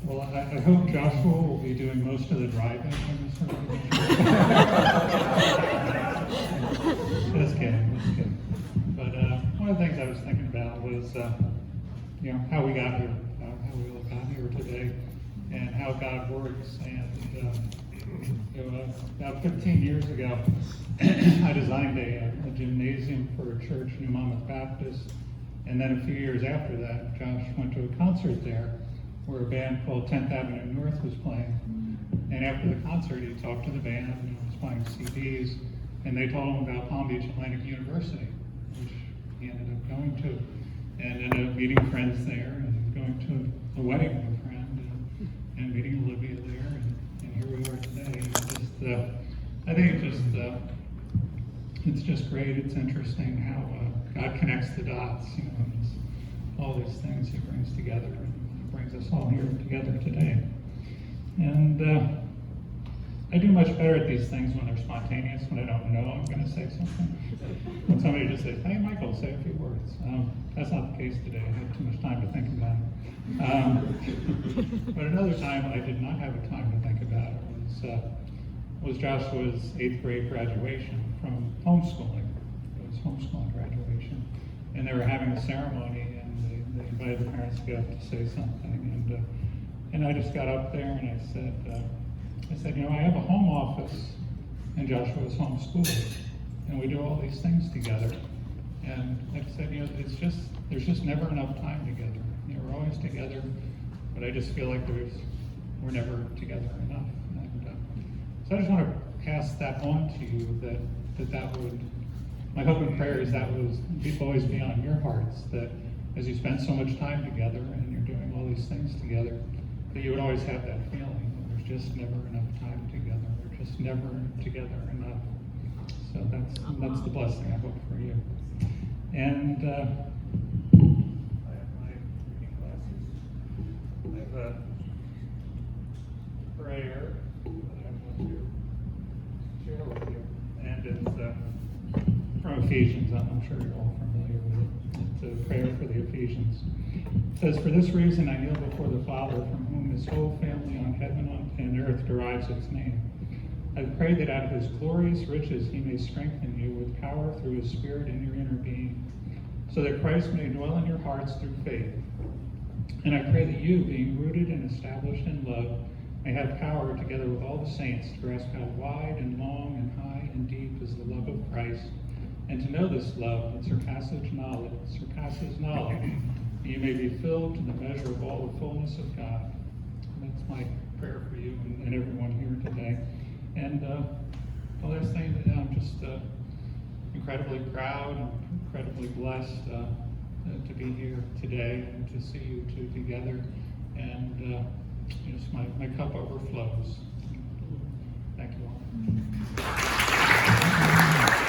Well, I hope Joshua will be doing most of the driving in this organization. Just kidding. But one of the things I was thinking about was, how we got here, how we all got here today, and how God works. And about 15 years ago, I designed a gymnasium for a church, New Monmouth Baptist. And then a few years after that, Josh went to a concert there where a band called 10th Avenue North was playing. And after the concert, he talked to the band, and was playing CDs, and they told him about Palm Beach Atlantic University, which he ended up going to, and ended up meeting friends there, and going to a wedding of a friend, and meeting Olivia there, and here we are today. I think it's just great. It's interesting how God connects the dots, and all these things He brings together, and brings us all here together today. And I do much better at these things when they're spontaneous, when I don't know I'm going to say something. When somebody just says, "Hey, Michael, say a few words." That's not the case today. I had too much time to think about it. But another time I did not have a time to think about it was Joshua's 8th grade graduation from homeschooling. It was homeschooling graduation. And they were having a ceremony, and they invited the parents to get up to say something. And I just got up there and I said, I have a home office, and Joshua's homeschooled, and we do all these things together. And I said, there's just never enough time together. We're always together, but I just feel like we're never together enough. And so I just want to pass that on to you, that would, my hope and prayer is that would always be on your hearts, that as you spend so much time together and you're doing all these things together, that you would always have that feeling that there's just never enough time together. We're just never together enough. So that's the blessing I hope for you. And I have my reading glasses. I have a prayer that I want to share with you. And it's from Ephesians. I'm sure you're all familiar with it. It's a prayer for the Ephesians. It says, "For this reason I kneel before the Father, from whom His whole family on heaven and earth derives its name. I pray that out of His glorious riches He may strengthen you with power through His Spirit in your inner being, so that Christ may dwell in your hearts through faith. And I pray that you, being rooted and established in love, may have power, together with all the saints, to grasp how wide and long and high and deep is the love of Christ, and to know this love that surpasses knowledge, that you may be filled to the measure of all the fullness of God." And that's my prayer for you and everyone here today. And the last thing, that I'm just incredibly proud and incredibly blessed to be here today and to see you two together. And just my cup overflows. Thank you all.